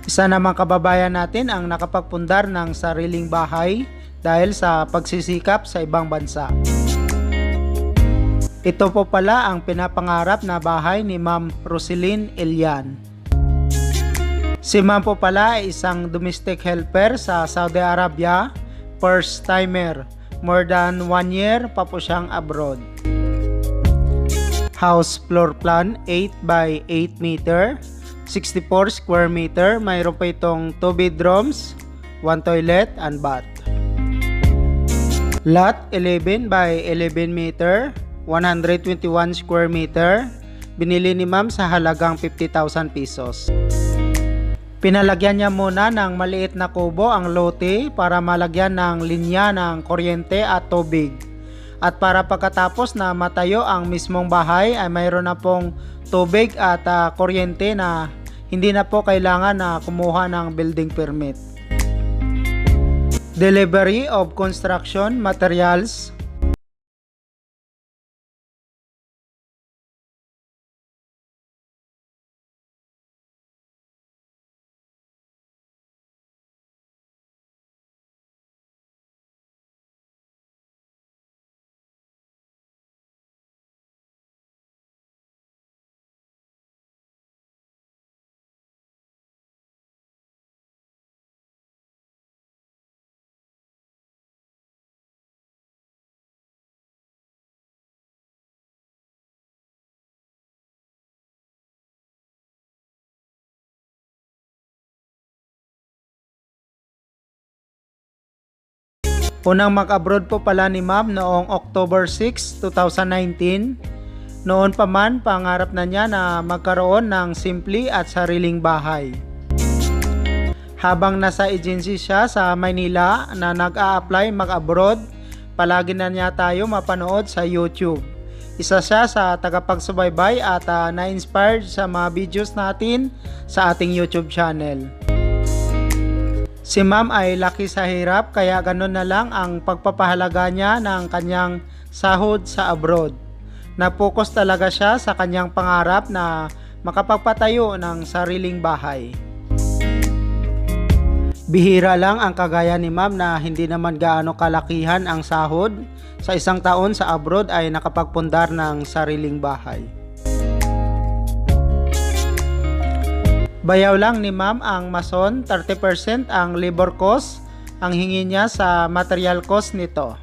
Isa namang kababayan natin ang nakapagpundar ng sariling bahay dahil sa pagsisikap sa ibang bansa. Ito po pala ang pinapangarap na bahay ni Ma'am Roselyn Elian. Si Ma'am po pala ay isang domestic helper sa Saudi Arabia, first timer. More than 1 year pa po siyang abroad. House floor plan 8 by 8 meter, 64 square meter. Mayroon pa itong 2 bedrooms, 1 toilet and bath. Lot 11 by 11 meter, 121 square meter. Binili ni Ma'am sa halagang 50,000 pesos. Pinalagyan niya muna ng maliit na kubo ang lote para malagyan ng linya ng kuryente at tubig. At para pagkatapos na matayo ang mismong bahay ay mayroon na pong tubig at kuryente na hindi na po kailangan na kumuha ng building permit. Delivery of construction materials. Unang mag-abroad po pala ni Ma'am noong October 6, 2019. Noon pa man, pangarap na niya na magkaroon ng simple at sariling bahay. Habang nasa agency siya sa Maynila na nag-a-apply mag-abroad, palagi na niya tayo mapanood sa YouTube. Isa siya sa tagapagsubaybay at na-inspired sa mga videos natin sa ating YouTube channel. Si Ma'am ay laki sa hirap kaya ganun na lang ang pagpapahalaga niya ng kanyang sahod sa abroad. Napokus talaga siya sa kanyang pangarap na makapagpatayo ng sariling bahay. Bihira lang ang kagaya ni Ma'am na hindi naman gaano kalakihan ang sahod. Sa isang taon sa abroad ay nakapagpundar ng sariling bahay. Bayaw lang ni Ma'am ang mason, 30% ang labor cost ang hingi niya sa material cost nito.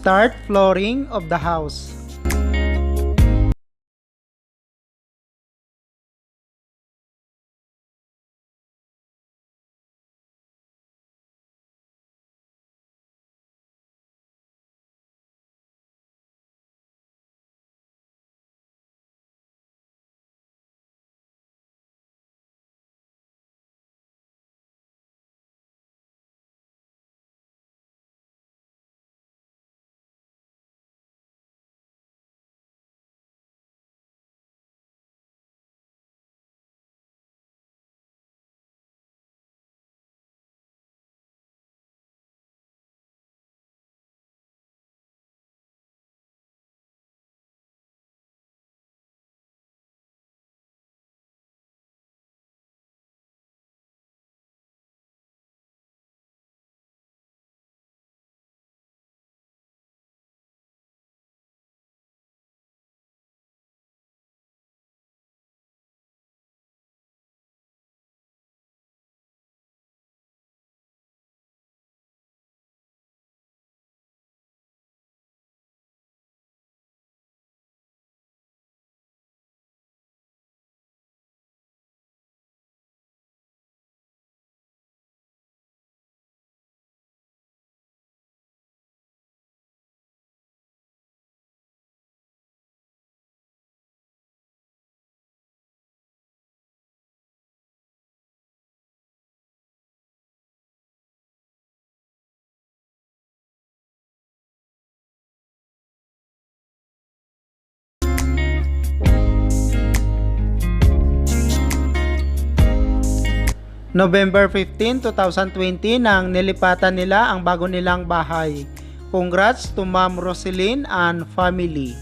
start flooring of the house. November 15, 2020 nang nilipatan nila ang bago nilang bahay. Congrats to Ma'am Roselyn and family.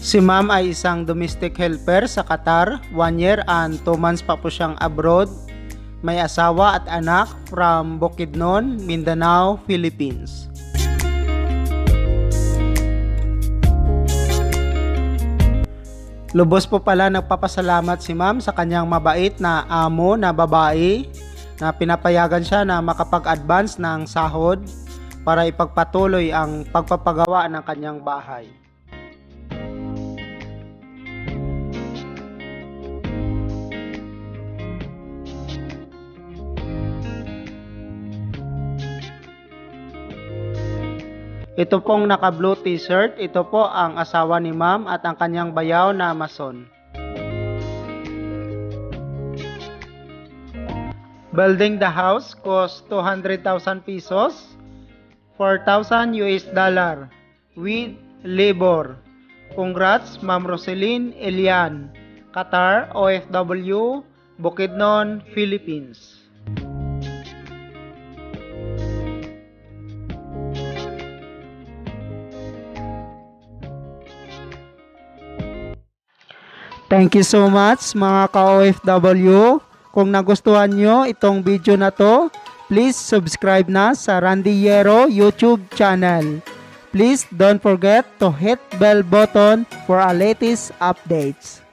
Si Ma'am ay isang domestic helper sa Qatar, 1 year and 2 months pa po siyang abroad. May asawa at anak from Bukidnon, Mindanao, Philippines. Lubos po pala nagpapasalamat si Ma'am sa kanyang mabait na amo na babae na pinapayagan siya na makapag-advance ng sahod para ipagpatuloy ang pagpapagawa ng kanyang bahay. Ito pong naka-blue t-shirt, ito po ang asawa ni Ma'am at ang kanyang bayaw na mason. Building the house cost 200,000 pesos, 4,000 US dollar with labor. Congrats Ma'am Roselyn Elian, Qatar, OFW, Bukidnon, Philippines. Thank you so much mga ka-OFW. Kung nagustuhan nyo itong video na to, please subscribe na sa Randy Yero YouTube channel. Please don't forget to hit bell button for our latest updates.